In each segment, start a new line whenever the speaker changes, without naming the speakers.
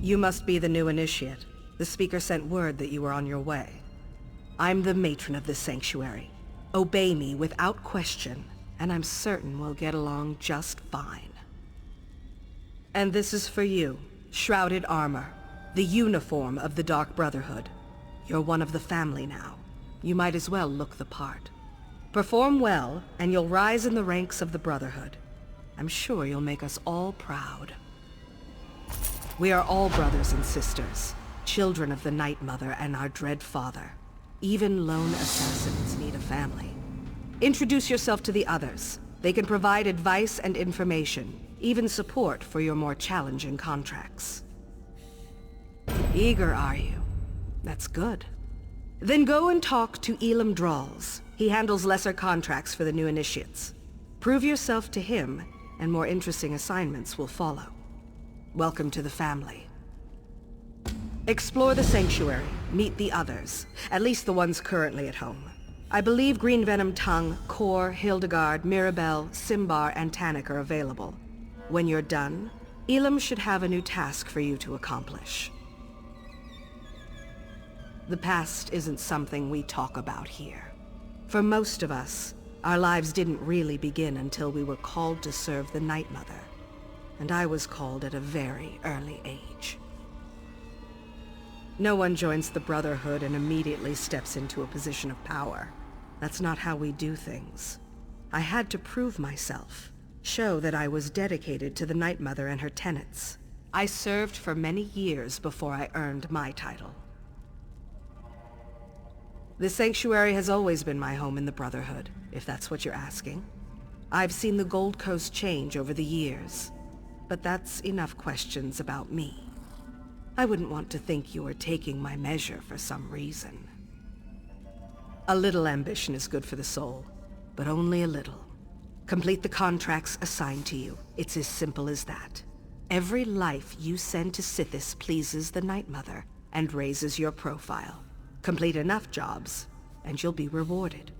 You must be the new initiate. The speaker sent word that you were on your way. I'm the matron of this sanctuary. Obey me without question, and I'm certain we'll get along just fine. And this is for you, Shrouded Armor, the uniform of the Dark Brotherhood. You're one of the family now. You might as well look the part. Perform well, and you'll rise in the ranks of the Brotherhood. I'm sure you'll make us all proud. We are all brothers and sisters, children of the Night Mother and our dread father. Even lone assassins need a family. Introduce yourself to the others. They can provide advice and information, even support for your more challenging contracts. Eager, are you? That's good. Then go and talk to Elam Drawls. He handles lesser contracts for the new initiates. Prove yourself to him, and more interesting assignments will follow. Welcome to the family. Explore the sanctuary, meet the others, at least the ones currently at home. I believe Green Venom Tongue, Kor, Hildegard, Mirabelle, Simbar, and Tannic are available. When you're done, Elam should have a new task for you to accomplish. The past isn't something we talk about here. For most of us, our lives didn't really begin until we were called to serve the Night Mother. And I was called at a very early age. No one joins the Brotherhood and immediately steps into a position of power. That's not how we do things. I had to prove myself, show that I was dedicated to the Night Mother and her tenets. I served for many years before I earned my title. The Sanctuary has always been my home in the Brotherhood, if that's what you're asking. I've seen the Gold Coast change over the years, but that's enough questions about me. I wouldn't want to think you were taking my measure for some reason. A little ambition is good for the soul, but only a little. Complete the contracts assigned to you. It's as simple as that. Every life you send to Sithis pleases the Night Mother and raises your profile. Complete enough jobs, and you'll be rewarded.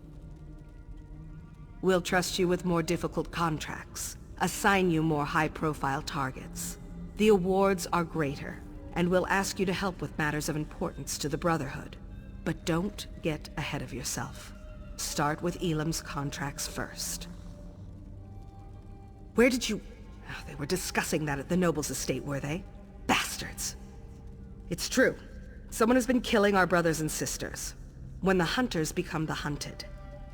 We'll trust you with more difficult contracts, assign you more high-profile targets. The awards are greater, and we'll ask you to help with matters of importance to the Brotherhood. But don't get ahead of yourself. Start with Elam's contracts first. Where did you... Oh, they were discussing that at the Noble's estate, were they? Bastards! It's true. Someone has been killing our brothers and sisters. When the hunters become the hunted,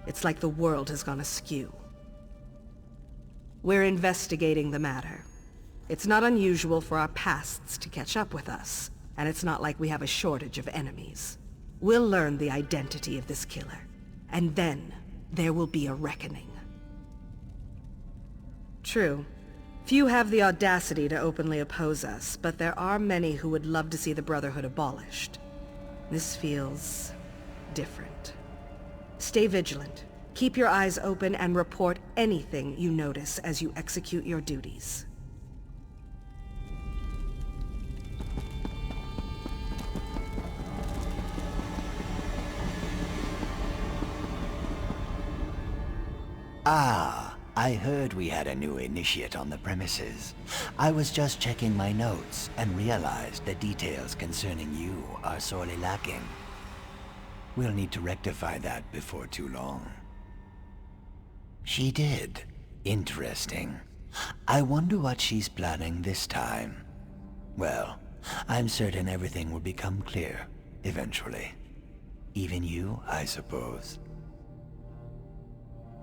it's like the world has gone askew. We're investigating the matter. It's not unusual for our pasts to catch up with us, and it's not like we have a shortage of enemies. We'll learn the identity of this killer, and then there will be a reckoning. True. Few have the audacity to openly oppose us, but there are many who would love to see the Brotherhood abolished. This feels different. Stay vigilant. Keep your eyes open and report anything you notice as you execute your duties.
Ah, I heard we had a new initiate on the premises. I was just checking my notes and realized the details concerning you are sorely lacking. We'll need to rectify that before too long. She did. Interesting. I wonder what she's planning this time. Well, I'm certain everything will become clear, eventually. Even you, I suppose.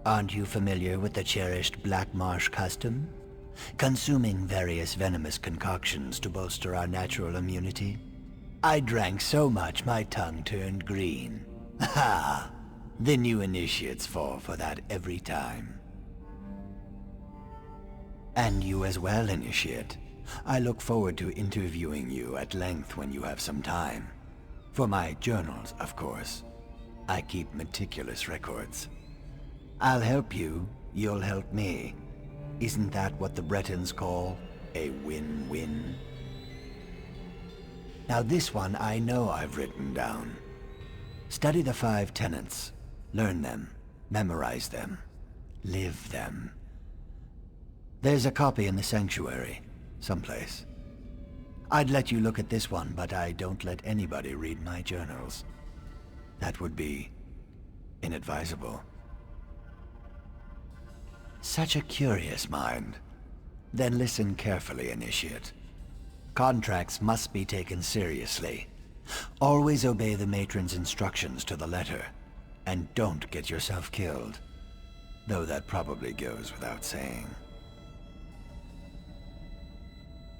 Aren't you familiar with the cherished Black Marsh custom? Consuming various venomous concoctions to bolster our natural immunity? I drank so much my tongue turned green. Ha! The new initiates fall for that every time. And you as well, initiate. I look forward to interviewing you at length when you have some time. For my journals, of course. I keep meticulous records. I'll help you, you'll help me. Isn't that what the Bretons call a win-win? Now this one I know I've written down. Study the 5 tenets. Learn them, memorize them, live them. There's a copy in the sanctuary, someplace. I'd let you look at this one, but I don't let anybody read my journals. That would be inadvisable. Such a curious mind. Then listen carefully, Initiate. Contracts must be taken seriously. Always obey the matron's instructions to the letter, and don't get yourself killed. Though that probably goes without saying.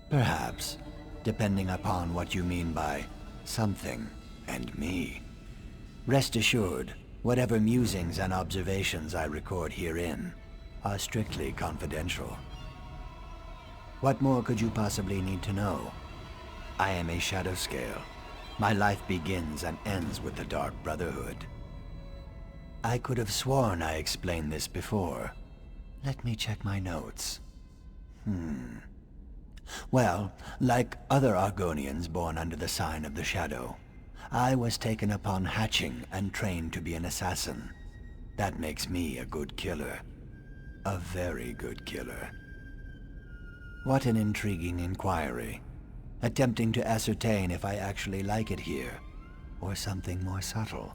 Perhaps, depending upon what you mean by something and me. Rest assured, whatever musings and observations I record herein are strictly confidential. What more could you possibly need to know? I am a shadow scale. My life begins and ends with the Dark Brotherhood. I could have sworn I explained this before. Let me check my notes. Well, like other Argonians born under the sign of the Shadow, I was taken upon hatching and trained to be an assassin. That makes me a good killer. A very good killer. What an intriguing inquiry. Attempting to ascertain if I actually like it here, or something more subtle.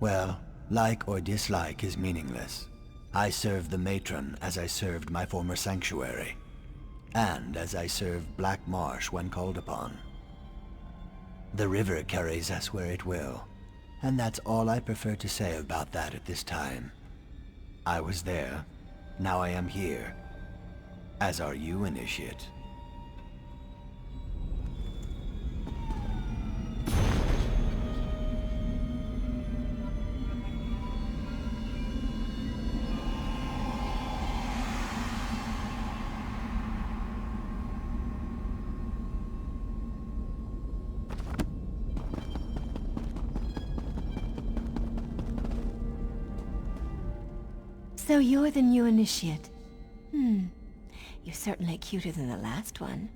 Well, like or dislike is meaningless. I serve the matron as I served my former sanctuary, and as I served Black Marsh when called upon. The river carries us where it will, and that's all I prefer to say about that at this time. I was there, now I am here. As are you, Initiate.
So you're the new initiate. You're certainly cuter than the last one.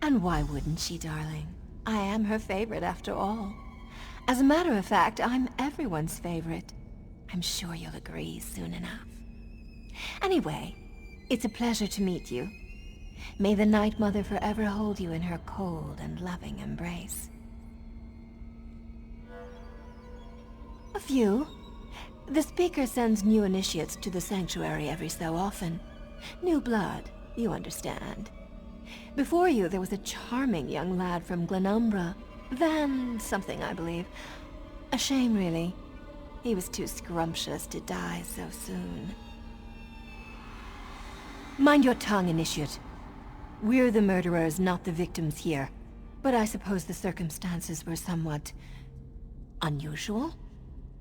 And why wouldn't she, darling? I am her favorite after all. As a matter of fact, I'm everyone's favorite. I'm sure you'll agree soon enough. Anyway, it's a pleasure to meet you. May the Night Mother forever hold you in her cold and loving embrace. A few. The Speaker sends new initiates to the Sanctuary every so often. New blood, you understand. Before you, there was a charming young lad from Glenumbra. Van something, I believe. A shame, really. He was too scrumptious to die so soon. Mind your tongue, Initiate. We're the murderers, not the victims here. But I suppose the circumstances were somewhat unusual?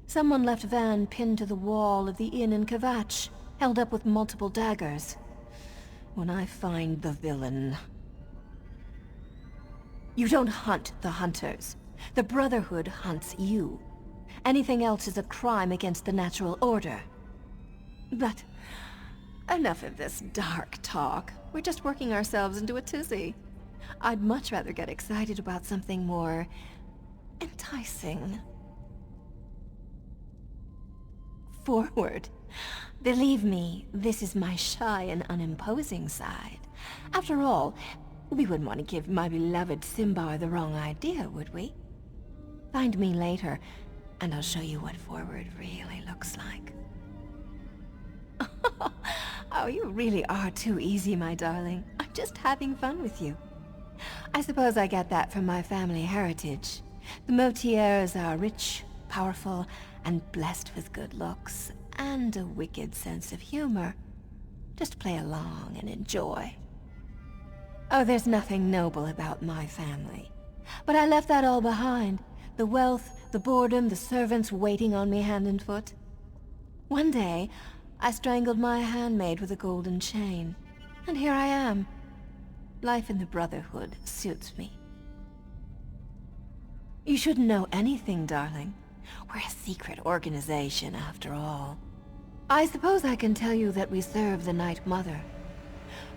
Someone left Van pinned to the wall of the inn in Kvatch, held up with multiple daggers. When I find the villain... You don't hunt the hunters. The Brotherhood hunts you. Anything else is a crime against the natural order. But enough of this dark talk. We're just working ourselves into a tizzy. I'd much rather get excited about something more enticing. Forward. Believe me, this is my shy and unimposing side. After all, we wouldn't want to give my beloved Simbar the wrong idea, would we? Find me later, and I'll show you what forward really looks like. Oh, you really are too easy, my darling. I'm just having fun with you. I suppose I get that from my family heritage. The Motiers are rich, powerful, and blessed with good looks, and a wicked sense of humor. Just play along and enjoy. Oh, there's nothing noble about my family. But I left that all behind. The wealth, the boredom, the servants waiting on me hand and foot. One day, I strangled my handmaid with a golden chain. And here I am. Life in the Brotherhood suits me. You shouldn't know anything, darling. We're a secret organization, after all. I suppose I can tell you that we serve the Night Mother.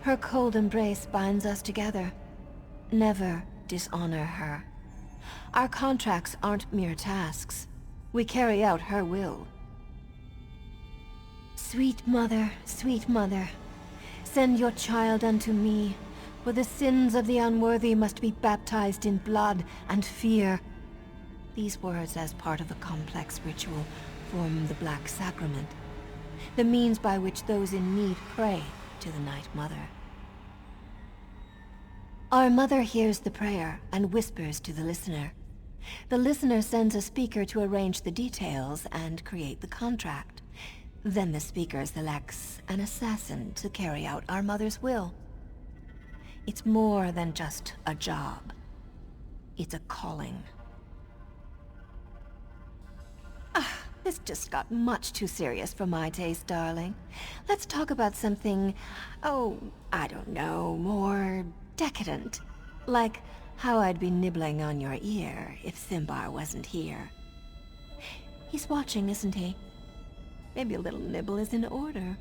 Her cold embrace binds us together. Never dishonor her. Our contracts aren't mere tasks. We carry out her will. Sweet mother, Send your child unto me, for the sins of the unworthy must be baptized in blood and fear. These words, as part of a complex ritual, form the Black Sacrament, the means by which those in need pray to the Night Mother. Our Mother hears the prayer and whispers to the listener. The listener sends a speaker to arrange the details and create the contract. Then the speaker selects an assassin to carry out our Mother's will. It's more than just a job. It's a calling. This just got much too serious for my taste, darling. Let's talk about something, I don't know, more decadent. Like how I'd be nibbling on your ear if Thimbar wasn't here. He's watching, isn't he? Maybe a little nibble is in order,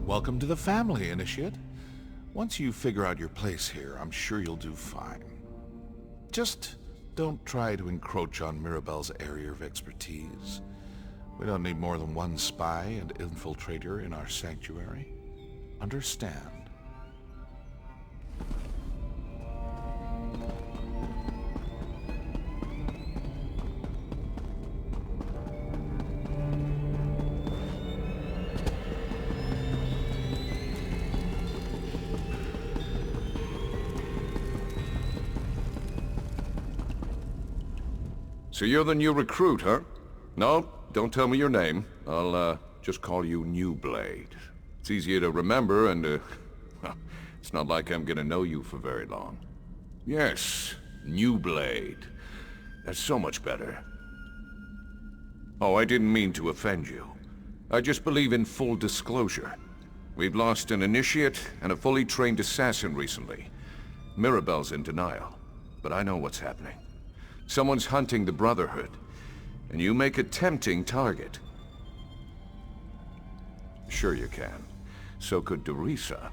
Welcome to the family, Initiate. Once you figure out your place here, I'm sure you'll do fine. Just don't try to encroach on Mirabelle's area of expertise. We don't need more than one spy and infiltrator in our sanctuary. Understand?
So you're the new recruit, huh? No, don't tell me your name. I'll, just call you New Blade. It's easier to remember and, well, it's not like I'm gonna know you for very long. Yes, New Blade. That's so much better. Oh, I didn't mean to offend you. I just believe in full disclosure. We've lost an initiate and a fully trained assassin recently. Mirabelle's in denial, but I know what's happening. Someone's hunting the Brotherhood, and you make a tempting target. Sure you can. So could Derisa.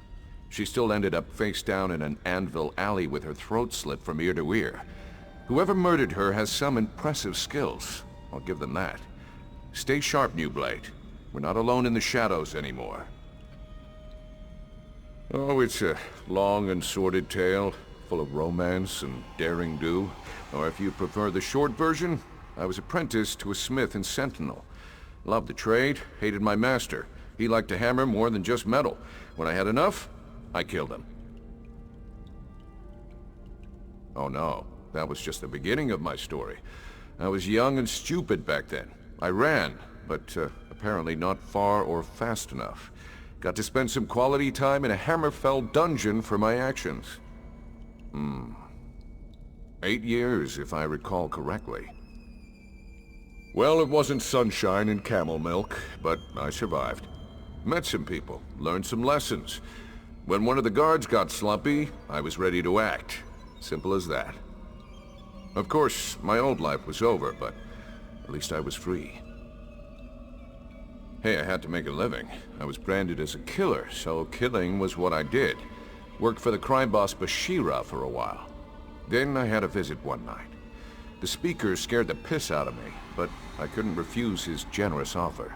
She still ended up face down in an anvil alley with her throat slit from ear to ear. Whoever murdered her has some impressive skills. I'll give them that. Stay sharp, New Blade. We're not alone in the shadows anymore. Oh, it's a long and sordid tale, full of romance and daring do. Or if you prefer the short version, I was apprenticed to a smith in Sentinel. Loved the trade, hated my master. He liked to hammer more than just metal. When I had enough, I killed him. Oh no, that was just the beginning of my story. I was young and stupid back then. I ran, but apparently not far or fast enough. Got to spend some quality time in a Hammerfell dungeon for my actions. 8 years, if I recall correctly. Well, it wasn't sunshine and camel milk, but I survived. Met some people, learned some lessons. When one of the guards got slumpy, I was ready to act. Simple as that. Of course, my old life was over, but at least I was free. Hey, I had to make a living. I was branded as a killer, so killing was what I did. Worked for the crime boss Bashira for a while. Then I had a visit one night. The speaker scared the piss out of me, but I couldn't refuse his generous offer.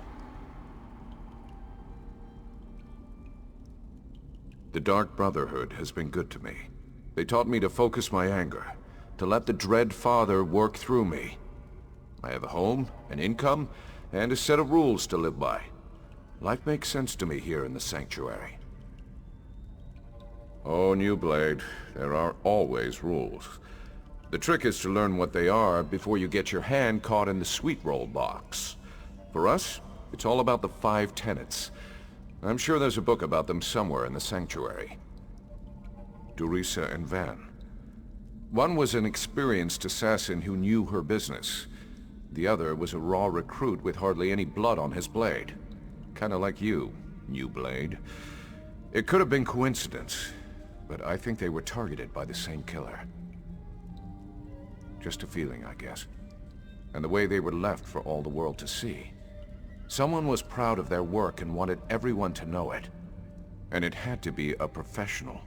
The Dark Brotherhood has been good to me. They taught me to focus my anger, to let the Dread Father work through me. I have a home, an income, and a set of rules to live by. Life makes sense to me here in the Sanctuary. Oh, New Blade, there are always rules. The trick is to learn what they are before you get your hand caught in the sweet roll box. For us, it's all about the 5 tenets. I'm sure there's a book about them somewhere in the sanctuary. Durisa and Van. One was an experienced assassin who knew her business. The other was a raw recruit with hardly any blood on his blade. Kinda like you, new blade. It could have been coincidence, but I think they were targeted by the same killer. Just a feeling, I guess. And the way they were left for all the world to see. Someone was proud of their work and wanted everyone to know it. And it had to be a professional.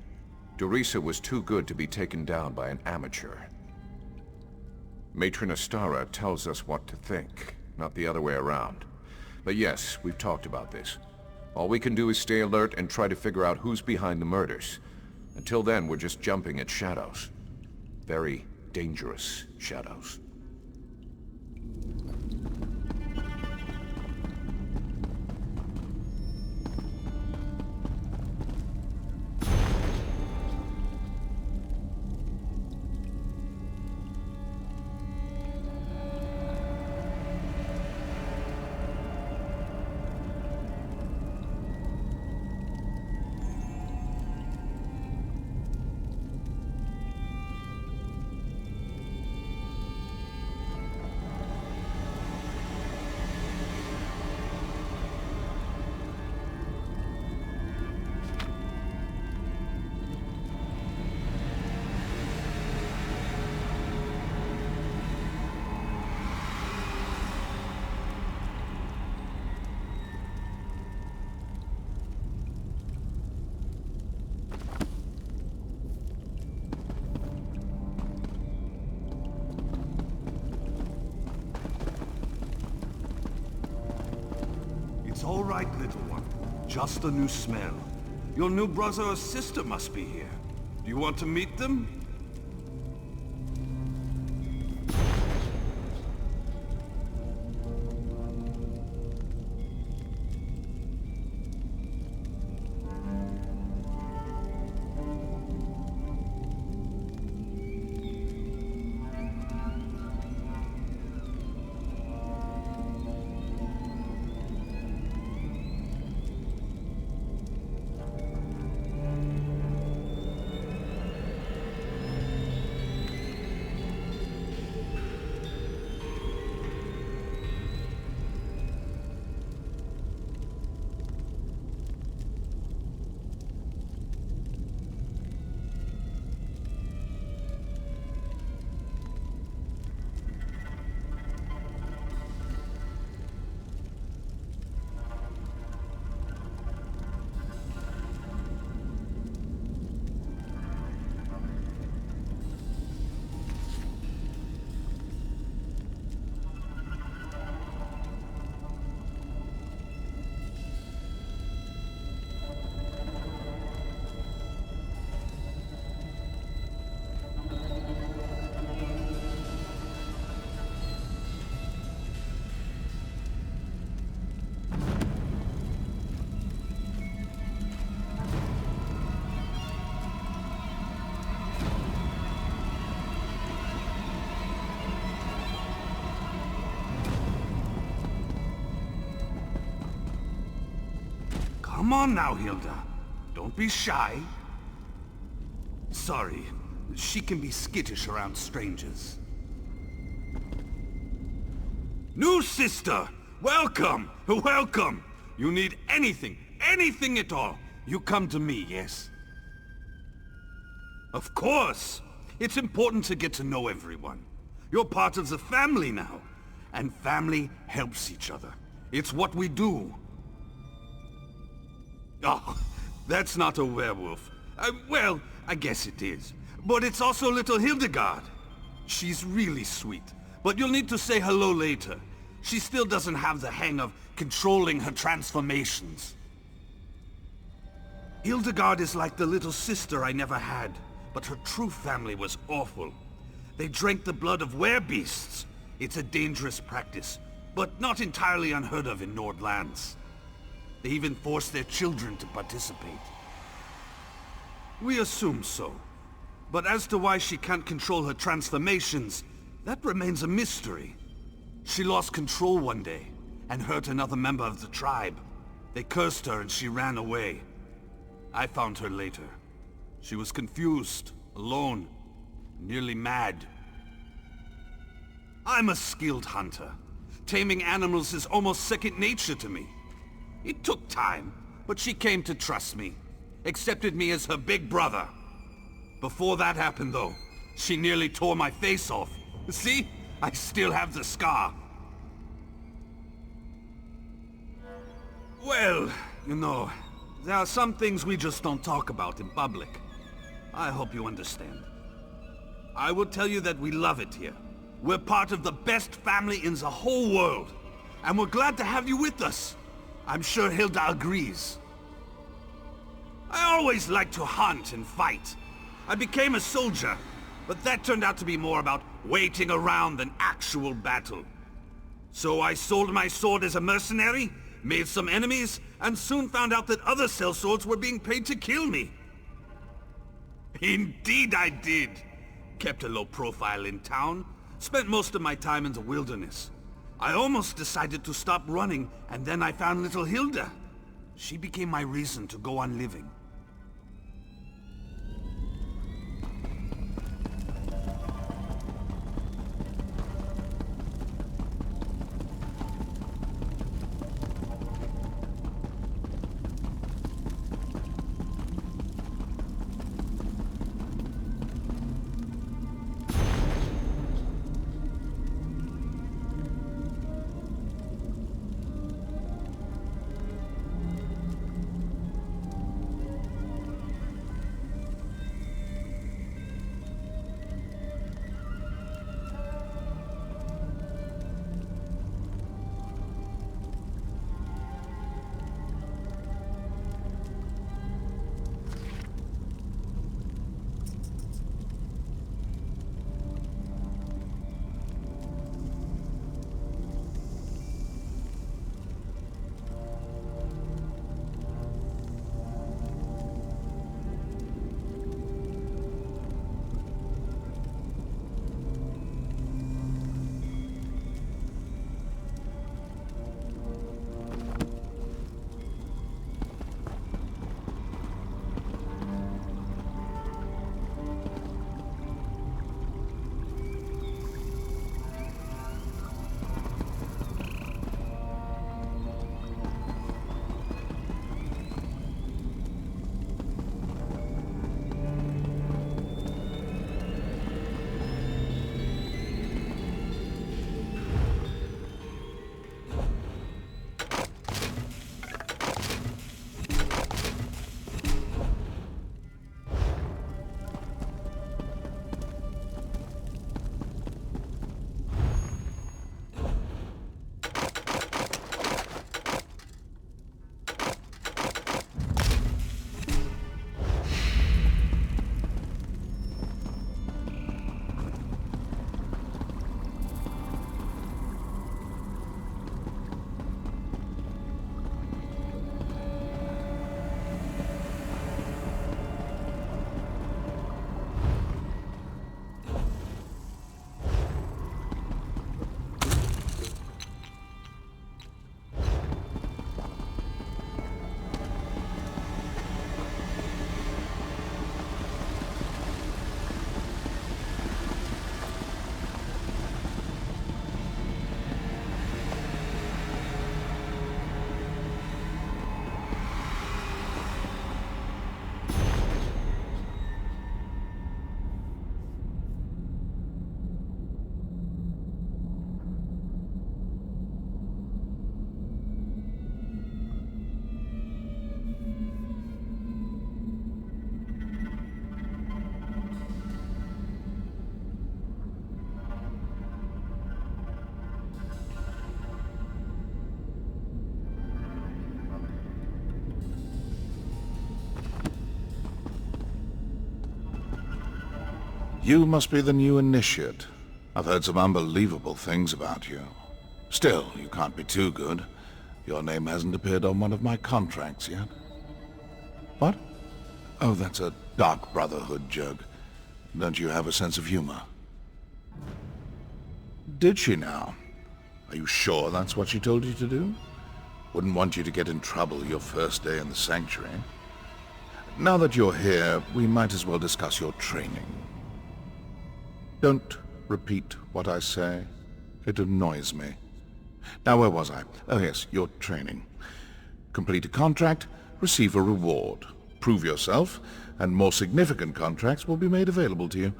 Durisa was too good to be taken down by an amateur. Matron Astara tells us what to think, not the other way around. But yes, we've talked about this. All we can do is stay alert and try to figure out who's behind the murders. Until then, we're just jumping at shadows. Very dangerous shadows.
It's all right, little one. Just a new smell. Your new brother or sister must be here. Do you want to meet them? Come on now, Hilda. Don't be shy. Sorry, she can be skittish around strangers. New sister! Welcome! Welcome! You need anything at all, you come to me, yes? Of course! It's important to get to know everyone. You're part of the family now. And family helps each other. It's what we do. Oh, that's not a werewolf. Well, I guess it is. But it's also little Hildegard. She's really sweet. But you'll need to say hello later. She still doesn't have the hang of controlling her transformations. Hildegard is like the little sister I never had. But her true family was awful. They drank the blood of werebeasts. It's a dangerous practice, but not entirely unheard of in Nordlands. They even force their children to participate. We assume so. But as to why she can't control her transformations, that remains a mystery. She lost control one day, and hurt another member of the tribe. They cursed her and she ran away. I found her later. She was confused, alone, nearly mad. I'm a skilled hunter. Taming animals is almost second nature to me. It took time, but she came to trust me. Accepted me as her big brother. Before that happened, though, she nearly tore my face off. See? I still have the scar. Well, you know, there are some things we just don't talk about in public. I hope you understand. I will tell you that we love it here. We're part of the best family in the whole world. And we're glad to have you with us. I'm sure Hilda agrees. I always liked to hunt and fight. I became a soldier, but that turned out to be more about waiting around than actual battle. So I sold my sword as a mercenary, made some enemies, and soon found out that other sellswords were being paid to kill me. Indeed I did. Kept a low profile in town, spent most of my time in the wilderness. I almost decided to stop running, and then I found little Hilda. She became my reason to go on living.
You must be the new initiate. I've heard some unbelievable things about you. Still, you can't be too good. Your name hasn't appeared on one of my contracts yet. What? Oh, that's a Dark Brotherhood joke. Don't you have a sense of humor? Did she now? Are you sure that's what she told you to do? Wouldn't want you to get in trouble your first day in the Sanctuary. Now that you're here, we might as well discuss your training. Don't repeat what I say. It annoys me. Now, where was I? Oh yes, your training. Complete a contract, receive a reward. Prove yourself, and more significant contracts will be made available to you.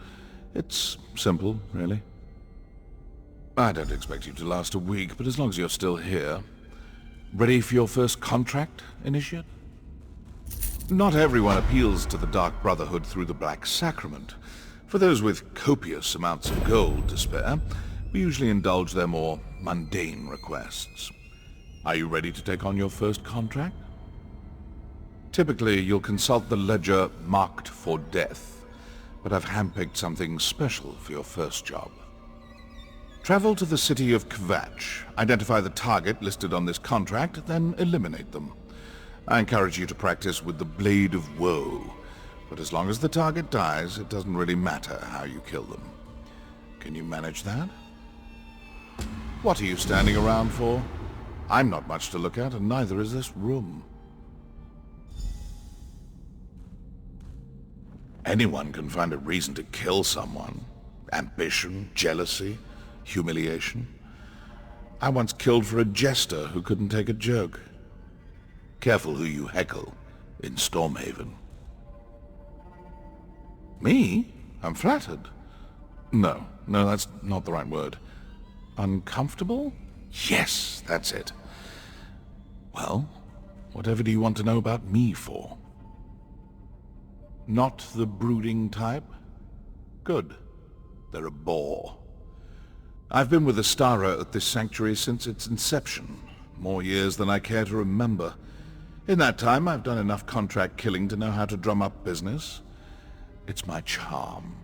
It's simple, really. I don't expect you to last a week, but as long as you're still here. Ready for your first contract, Initiate? Not everyone appeals to the Dark Brotherhood through the Black Sacrament. For those with copious amounts of gold to spare, we usually indulge their more mundane requests. Are you ready to take on your first contract? Typically, you'll consult the ledger marked for death, but I've handpicked something special for your first job. Travel to the city of Kvatch, identify the target listed on this contract, then eliminate them. I encourage you to practice with the Blade of Woe, but as long as the target dies, it doesn't really matter how you kill them. Can you manage that? What are you standing around for? I'm not much to look at, and neither is this room. Anyone can find a reason to kill someone. Ambition, jealousy, humiliation. I once killed for a jester who couldn't take a joke. Careful who you heckle in Stormhaven. Me? I'm flattered. No, that's not the right word. Uncomfortable? Yes, that's it. Well, whatever do you want to know about me for? Not the brooding type? Good. They're a bore. I've been with Astara at this sanctuary since its inception. More years than I care to remember. In that time, I've done enough contract killing to know how to drum up business. It's my charm.